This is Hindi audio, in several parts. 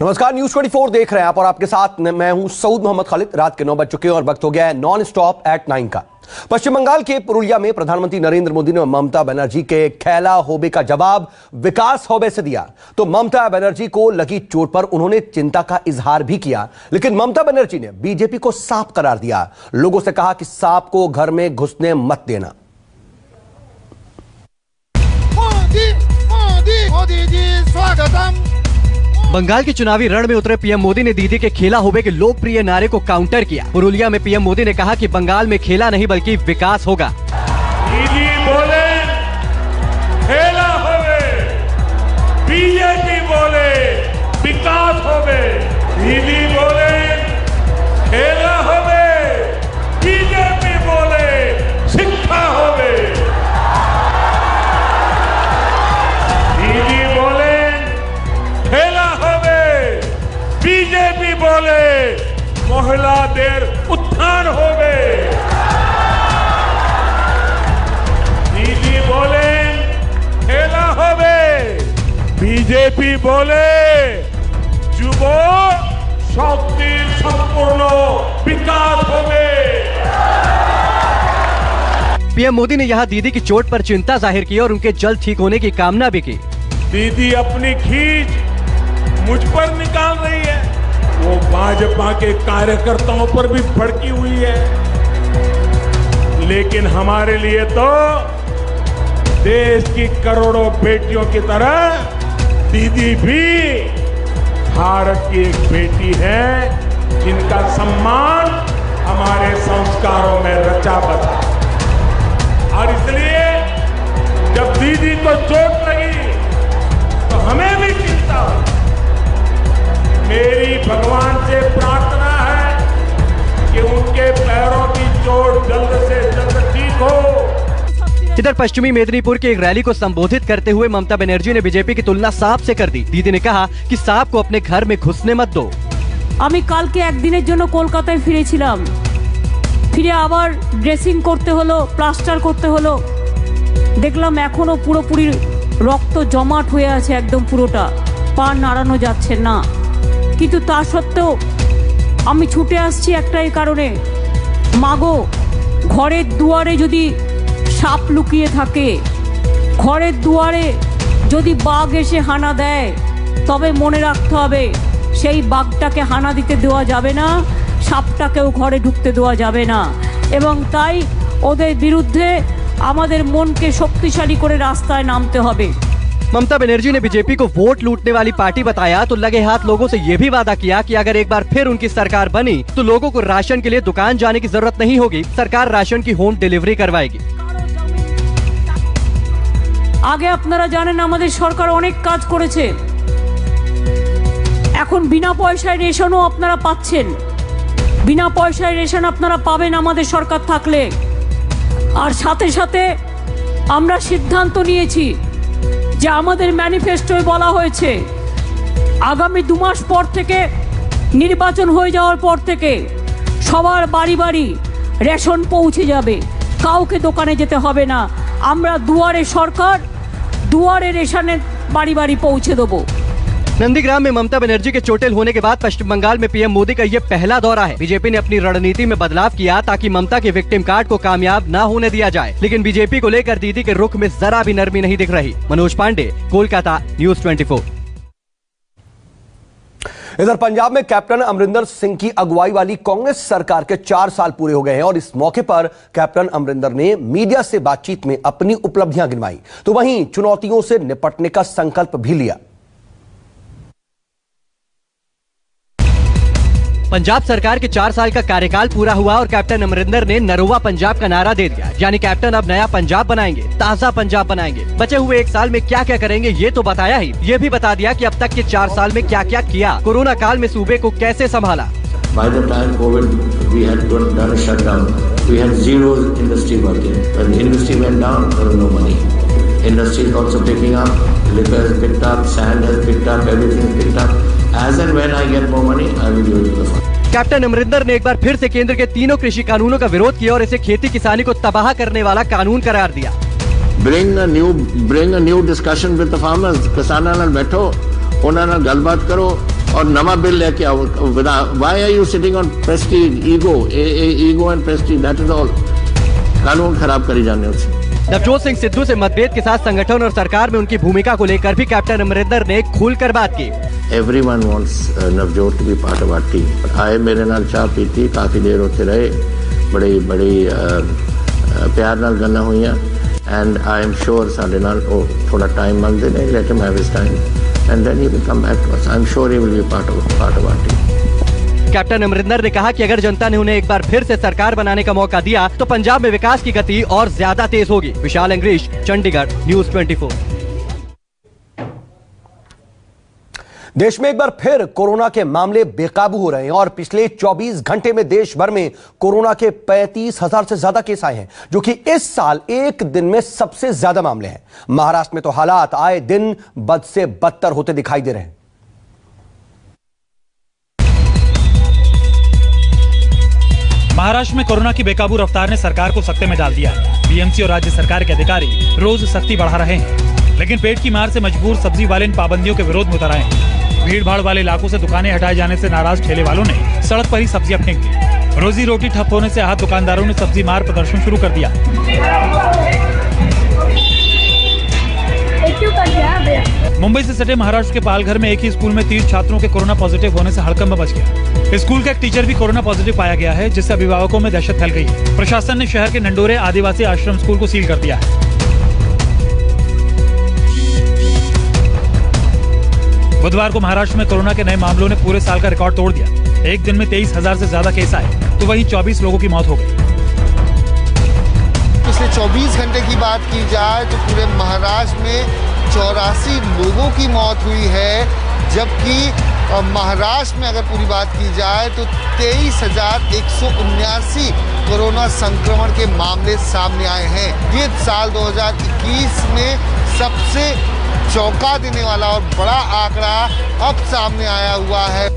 नमस्कार, न्यूज 24 देख रहे हैं आप और आपके साथ मैं हूं सऊद मोहम्मद खालिद। रात के 9 बज चुके हैं और वक्त हो गया है नॉन स्टॉप एट 9 का। पश्चिम बंगाल के पुरुलिया में प्रधानमंत्री नरेंद्र मोदी ने ममता बनर्जी के खेला होबे का जवाब विकास होबे से दिया। तो ममता बनर्जी को लगी चोट पर उन्होंने चिंता का इजहार भी किया, लेकिन ममता बनर्जी ने बीजेपी को सांप करार दिया। लोगों से कहा कि सांप को घर में घुसने मत देना। मोदी जी स्वागतम। बंगाल के चुनावी रण में उतरे पीएम मोदी ने दीदी के खेला होबे के लोकप्रिय नारे को काउंटर किया। पुरुलिया में पीएम मोदी ने कहा कि बंगाल में खेला नहीं बल्कि विकास होगा। दीदी बोले खेला होबे, बीजेपी बोले विकास होबे। दीदी बोले खेला होबे, बीजेपी बोले शिक्षा होबे। दीदी बोले खेला होबे, बीजेपी बोले महिलादेर उत्थान होबे। दीदी बोले खेला होबे, बीजेपी बोले যুব শক্তির সম্পূর্ণ विकास होबे। पीएम मोदी ने यहाँ दीदी की चोट पर चिंता जाहिर की और उनके जल्द ठीक होने की कामना भी की। दीदी अपनी खींच मुझ पर निकाल रही है, वो भाजपा के कार्यकर्ताओं पर भी भड़की हुई है। लेकिन हमारे लिए तो देश की करोड़ों बेटियों की तरह दीदी भी भारत की एक बेटी है, जिनका सम्मान हमारे संस्कारों में रचा बसा। और इसलिए जब दीदी को चोट लगी तो हमें भी चिंता हुई। मेरी भगवान से प्रार्थना है कि उनके पैरों की चोट जल्द से जल्द ठीक हो। इधर पश्चिमी मेदिनीपुर के एक रैली को संबोधित करते हुए ममता बनर्जी ने बीजेपी की तुलना सांप से कर दी। दीदी ने कहा कि सांप को अपने घर में घुसने मत दो। আমি কালকে একদিনের জন্য কলকাতায় ফিরেছিলাম, ফিরে আবার ড্রেসিং করতে হলো, প্লাস্টার করতে হলো। দেখলাম এখনো পুরোপুরি রক্ত জমাট হয়ে আছে, একদম পুরোটা পা নাড়ানো যাচ্ছে না। কিন্তু তা সত্ত্বেও আমি ছুটে আসছি একটাই কারণে, মাগো ঘরের দুয়ারে যদি সাপ লুকিয়ে থাকে, ঘরের দুয়ারে যদি বাঘ এসে হানা দেয়, তবে মনে রাখতে হবে সেই বাঘটাকে হানা দিতে দেওয়া যাবে না, সাপটাকেও ঘরে ঢুকতে দেওয়া যাবে না। এবং তাই ওদের বিরুদ্ধে আমাদের মনকে শক্তিশালী করে রাস্তায় নামতে হবে। ममता बनर्जी ने बीजेपी को वोट लूटने वाली पार्टी बताया तो लगे हाथ लोगों से ये भी वादा किया कि अगर एक बार फिर उनकी सरकार बनी तो लोगों को राशन के लिए दुकान जाने की जरूरत नहीं होगी, सरकार राशन की होम डिलीवरी करवाएगी। আগে আপনারা জানেন আমাদের সরকার অনেক কাজ করেছে, এখন বিনা পয়সায় রেশনও আপনারা পাচ্ছেন। বিনা পয়সায় রেশন আপনারা পাবেন আমাদের সরকার থাকলে। আর সাথে সাথে আমরা সিদ্ধান্ত নিয়েছি যে আমাদের ম্যানিফেস্টোয় বলা হয়েছে আগামী 2 মাস পর থেকে, নির্বাচন হয়ে যাওয়ার পর থেকে সবার বাড়ি বাড়ি রেশন পৌঁছে যাবে, কাউকে দোকানে যেতে হবে না। আমরা দুয়ারে সরকার, দুয়ারে রেশনের বাড়ি বাড়ি পৌঁছে দেবো। नंदीग्राम में ममता बनर्जी के चोटिल होने के बाद पश्चिम बंगाल में पीएम मोदी का ये पहला दौरा है। बीजेपी ने अपनी रणनीति में बदलाव किया ताकि ममता के विक्टिम कार्ड को कामयाब न होने दिया जाए, लेकिन बीजेपी को लेकर दीदी के रुख में जरा भी नरमी नहीं दिख रही। मनोज पांडे, कोलकाता, न्यूज 24। इधर पंजाब में कैप्टन अमरिंदर सिंह की अगुवाई वाली कांग्रेस सरकार के 4 साल पूरे हो गए हैं और इस मौके पर कैप्टन अमरिंदर ने मीडिया से बातचीत में अपनी उपलब्धियां गिनवाई, तो वहीं चुनौतियों से निपटने का संकल्प भी लिया। पंजाब सरकार के 4 साल का कार्यकाल पूरा हुआ और कैप्टन अमरिंदर ने नरोवा पंजाब का नारा दे दिया, यानी कैप्टन अब नया पंजाब बनाएंगे, ताजा पंजाब बनाएंगे। बचे हुए 1 साल में क्या क्या करेंगे ये तो बताया ही, ये भी बता दिया कि अब तक के 4 साल में क्या क्या किया, कोरोना काल में सूबे को कैसे संभाला। By the time COVID, we had done a shutdown. We had zero industry working. When the industry went down, there was no money. Industry is also picking up. Liquor has picked up, sand has picked up, everything has picked up. As and when I get more money, I will give it to the fund. Captain Amarinder ने एक बार फिर से केंद्र के तीनों कृषि कानूनों का विरोध किया और इसे खेती किसानी को तबाह करने वाला कानून करार दिया। Bring a new discussion with the farmers. किसानां नाल बैठो, उन्हां नाल गलबात करो, और नवा बिल लेके आओ। Why are you sitting on prestige ego and prestige, that is all. कानून खराब करी जाने उससे। नवजोत सिंह सिद्धू से मतभेद के साथ संगठन और सरकार में उनकी भूमिका को लेकर भी कैप्टन अमरिंदर ने खुलकर बात की। Everyone wants Navjot to be part of our team। आए मेरे नाल चाह पीती, काफी देर होते रहे, बड़ी प्यार नाल गल्लां हुईयां, and I am sure साडे नाल थोड़ा टाइम मांगदे ने, let him have his time and then he will come back to us। I'm sure he will be part of our team। Captain Amarinder ने कहा कि अगर जनता ने उन्हें एक बार फिर से सरकार बनाने का मौका दिया तो पंजाब में विकास की गति और ज्यादा तेज होगी। विशाल अंग्रीश, चंडीगढ़, न्यूज़ 24। देश में एक बार फिर कोरोना के मामले बेकाबू हो रहे हैं और पिछले 24 घंटे में देश भर में कोरोना के 35,000 से ज्यादा केस आए हैं, जो कि इस साल एक दिन में सबसे ज्यादा मामले हैं। महाराष्ट्र में तो हालात आए दिन बद से बदतर होते दिखाई दे रहे हैं। महाराष्ट्र में कोरोना की बेकाबू रफ्तार ने सरकार को सकते में डाल दिया है। बीएमसी और राज्य सरकार के अधिकारी रोज सख्ती बढ़ा रहे हैं, लेकिन पेट की मार से मजबूर सब्जी वाले इन पाबंदियों के विरोध में उतर आए हैं। भीड़ भाड़ वाले इलाकों से दुकानें हटाए जाने से नाराज ठेले वालों ने सड़क पर ही सब्जियां फेंक दी। रोजी रोटी ठप होने से आहत दुकानदारों ने सब्जी मार प्रदर्शन शुरू कर दिया। मुंबई से सटे महाराष्ट्र के पालघर में एक ही स्कूल में 30 छात्रों के कोरोना पॉजिटिव होने से हड़कंप मच गया। स्कूल का एक टीचर भी कोरोना पॉजिटिव पाया गया है, जिससे अभिभावकों में दहशत फैल गई है। प्रशासन ने शहर के नंडोरे आदिवासी आश्रम स्कूल को सील कर दिया है। बुधवार को महाराष्ट्र में कोरोना के नए मामलों ने पूरे साल का रिकॉर्ड तोड़ दिया। एक दिन में 23,000 से ज्यादा केस आए, तो वहीं 24 लोगों की मौत हो गई। पिछले 24 घंटे की बात की जाए तो पूरे महाराष्ट्र में 84 लोगों की मौत हुई है, जबकि महाराष्ट्र में अगर पूरी बात की जाए तो 23,179 कोरोना संक्रमण के मामले सामने आए हैं। ये साल 2021 में सबसे चौंका देने वाला और बड़ा आंकड़ा अब सामने आया हुआ है।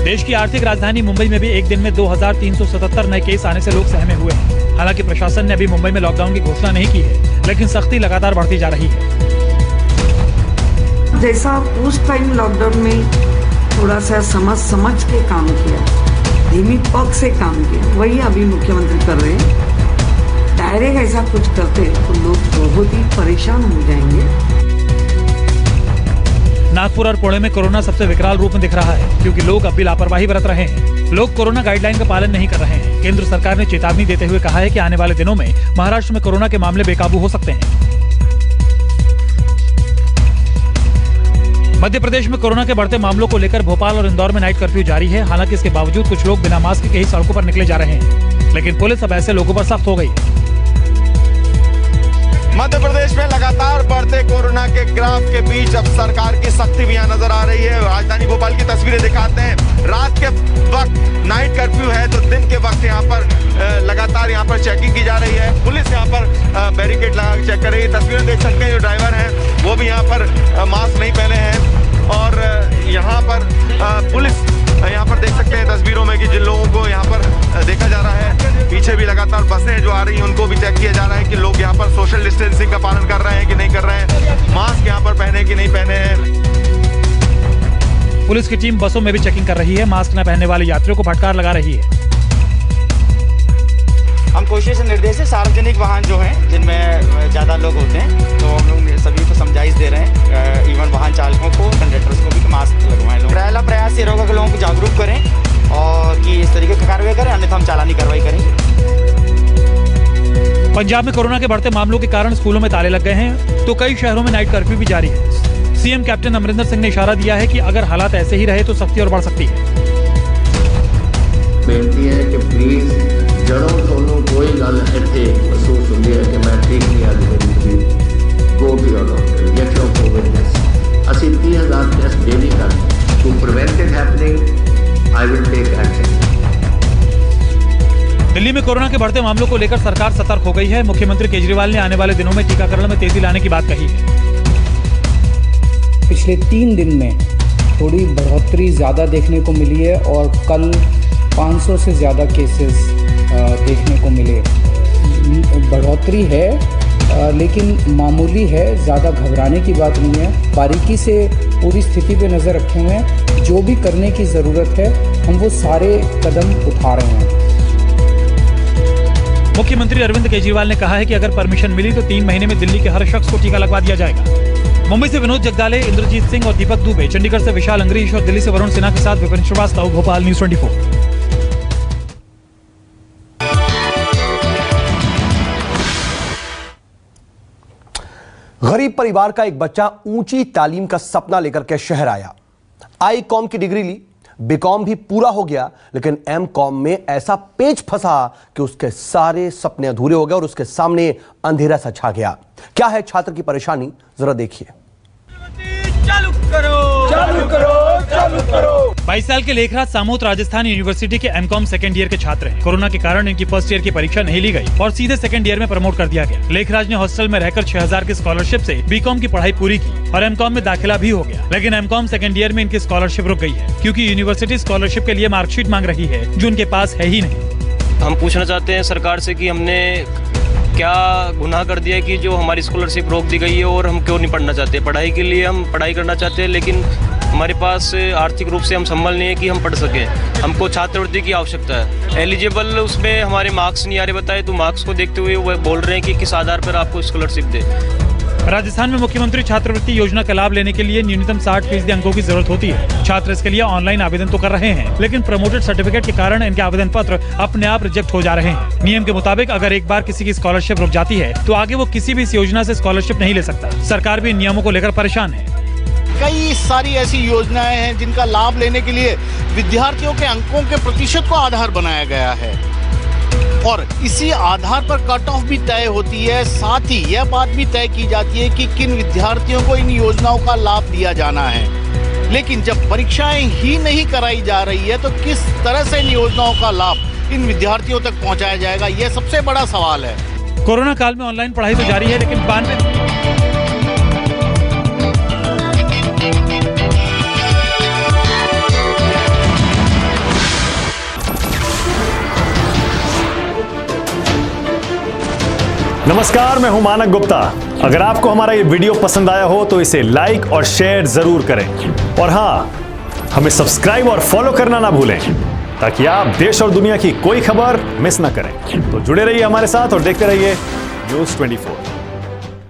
देश की आर्थिक राजधानी मुंबई में भी एक दिन में 2,377 नए केस आने से लोग सहमे हुए हैं। हालांकि प्रशासन ने अभी मुंबई में लॉकडाउन की घोषणा नहीं की है, लेकिन सख्ती लगातार बढ़ती जा रही है। जैसा उस टाइम लॉकडाउन में थोड़ा सा समझ के काम किया, धीमी पग से काम किया, वही अभी मुख्यमंत्री कर रहे हैं। डायरेक्ट ऐसा कुछ करते तो लोग बहुत ही परेशान हो जाएंगे। नागपुर और पुणे में कोरोना सबसे विकराल रूप में दिख रहा है, क्योंकि लोग अब भी लापरवाही बरत रहे हैं। लोग कोरोना गाइडलाइन का पालन नहीं कर रहे हैं। केंद्र सरकार ने चेतावनी देते हुए कहा है कि आने वाले दिनों में महाराष्ट्र में कोरोना के मामले बेकाबू हो सकते हैं। मध्य प्रदेश में कोरोना के बढ़ते मामलों को लेकर भोपाल और इंदौर में नाइट कर्फ्यू जारी है। हालांकि इसके बावजूद कुछ लोग बिना मास्क के ही सड़कों पर निकले जा रहे हैं, लेकिन पुलिस अब ऐसे लोगों पर सख्त हो गई। मध्य प्रदेश में लगातार बढ़ते कोरोना के ग्राफ के बीच अब सरकार की सख्ती भी यहाँ नजर आ रही है। राजधानी भोपाल की तस्वीरें दिखाते हैं। रात के वक्त नाइट कर्फ्यू है, तो दिन के वक्त यहाँ पर लगातार यहाँ पर चेकिंग की जा रही है। पुलिस यहाँ पर बैरिकेड लगा के चेक कर रही है। तस्वीरें देख सकते हैं, जो ड्राइवर हैं वो भी यहाँ पर मास्क नहीं पहने हैं और यहाँ पर पुलिस यहाँ पर देख सकते हैं तस्वीरों में कि जिन लोगों को यहाँ पर देखा जा रहा है, पीछे भी लगातार बसें जो आ रही हैं उनको भी चेक किया जा रहा है कि लोग यहाँ पर सोशल डिस्टेंसिंग का पालन कर रहे हैं कि नहीं कर रहे हैं, मास्क यहाँ पर पहने कि नहीं पहने हैं। पुलिस की टीम बसों में भी चेकिंग कर रही है। मास्क न पहनने वाले यात्रियों को फटकार लगा रही है। हम कोशिश निर्देश है, सार्वजनिक वाहन जो हैं जिनमें ज़्यादा लोग होते हैं, तो हम लोग सभी को समझाइश दे रहे हैं, इवन वाहन चालकों को, कंडक्टर्स को भी मास्क लगवाएं। लोग पहला प्रयास ये होगा कि लोगों को जागरूक करें और कि इस तरीके की कार्रवाई करें, अन्यथा हम चालानी कार्रवाई करेंगे। पंजाब में कोरोना के बढ़ते मामलों के कारण स्कूलों में ताले लग गए हैं, तो कई शहरों में नाइट कर्फ्यू भी जारी है। सीएम कैप्टन अमरिंदर सिंह ने इशारा दिया है कि अगर हालात ऐसे ही रहे तो सख्ती और बढ़ सकती है। बेनती है कि प्लीज जड़ों थोनों कोई गल इत्थे महसूस होंदी है कि मैं ठीक नहीं आज मेरी go to your doctor, get your covid test. ਅਸੀਂ 30,000 टेस्ट डेली करते to prevent it happening. I will take action. Delhi में कोरोना के बढ़ते मामलों को लेकर सरकार सतर्क हो गई है। मुख्यमंत्री केजरीवाल ने आने वाले दिनों में टीकाकरण में तेजी लाने की बात कही है। पिछले 3 दिन में थोड़ी बढ़ोतरी ज़्यादा देखने को मिली है और कल 500 से ज़्यादा केसेस देखने को मिले। बढ़ोतरी है लेकिन मामूली है, ज़्यादा घबराने की बात नहीं है। बारीकी से पूरी स्थिति पे नज़र रखे हुए हैं। जो भी करने की ज़रूरत है हम वो सारे कदम उठा रहे हैं। मुख्यमंत्री अरविंद केजरीवाल ने कहा है कि अगर परमिशन मिली तो 3 महीने में दिल्ली के हर शख्स को टीका लगवा दिया जाएगा। मुंबई से विनोद जगदाले, इंद्रजीत सिंह और दीपक दुबे, चंडीगढ़ से विशाल अंग्रीश और दिल्ली से वरुण सिन्हा के साथ विपिन श्रीवास्तव, भोपाल, न्यूज़ 24। गरीब परिवार का एक बच्चा ऊंची तालीम का सपना लेकर के शहर आया। आई.कॉम की डिग्री ली, बी.कॉम भी पूरा हो गया, लेकिन एम.कॉम में ऐसा पेच फंसा कि उसके सारे सपने अधूरे हो गए और उसके सामने अंधेरा सा छा गया। क्या है छात्र की परेशानी, जरा देखिए। चालू करो, चालू करो, चालू करो। 22 साल के लेखराज सामूत राजस्थान यूनिवर्सिटी के एम.कॉम सेकेंड ईयर के छात्र हैं। कोरोना के कारण इनकी फर्स्ट ईयर की परीक्षा नहीं ली गई और सीधे सेकेंड ईयर में प्रमोट कर दिया गया। लेखराज ने हॉस्टल में रहकर 6000 की स्कॉलरशिप से बी.कॉम की पढ़ाई पूरी की और एम.कॉम में दाखिला भी हो गया, लेकिन एम.कॉम सेकेंड ईयर में इनकी स्कॉलरशिप रुक गई है क्योंकि यूनिवर्सिटी स्कॉलरशिप के लिए मार्कशीट मांग रही है जो उनके पास है ही नहीं। हम पूछना चाहते हैं सरकार से कि हमने क्या गुनाह कर दिया है कि जो हमारी स्कॉलरशिप रोक दी गई है और हम क्यों नहीं पढ़ना चाहते। पढ़ाई के लिए हम पढ़ाई करना चाहते हैं, लेकिन हमारे पास आर्थिक रूप से हम संभल नहीं है कि हम पढ़ सकें। हमको छात्रवृत्ति की आवश्यकता है। एलिजिबल उसमें हमारे मार्क्स नहीं आ रहे बताए, तो मार्क्स को देखते हुए वो बोल रहे हैं कि किस आधार पर आपको स्कॉलरशिप दे। राजस्थान में मुख्यमंत्री छात्रवृत्ति योजना का लाभ लेने के लिए न्यूनतम 60% अंकों की जरूरत होती है। छात्र इसके लिए ऑनलाइन आवेदन तो कर रहे हैं, लेकिन प्रमोटेड सर्टिफिकेट के कारण इनके आवेदन पत्र अपने आप रिजेक्ट हो जा रहे हैं। नियम के मुताबिक अगर एक बार किसी की स्कॉलरशिप रुक जाती है तो आगे वो किसी भी इस योजना से स्कॉलरशिप नहीं ले सकता। सरकार भी इन नियमों को लेकर परेशान है। कई सारी ऐसी योजनाएं हैं जिनका लाभ लेने के लिए विद्यार्थियों के अंकों के प्रतिशत को आधार बनाया गया है और इसी आधार पर कट ऑफ भी तय होती है। साथ ही यह बात भी तय की जाती है कि किन विद्यार्थियों को इन योजनाओं का लाभ दिया जाना है। लेकिन जब परीक्षाएं ही नहीं कराई जा रही है तो किस तरह से इन योजनाओं का लाभ इन विद्यार्थियों तक पहुंचाया जाएगा, यह सबसे बड़ा सवाल है। कोरोना काल में ऑनलाइन पढ़ाई तो जारी है, लेकिन 92 नमस्कार, मैं हूं मानक गुप्ता। अगर आपको हमारा ये वीडियो पसंद आया हो तो इसे लाइक और शेयर जरूर करें और हां, हमें सब्सक्राइब और फॉलो करना ना भूलें ताकि आप देश और दुनिया की कोई खबर मिस ना करें। तो जुड़े रहिए हमारे साथ और देखते रहिए न्यूज़ 24।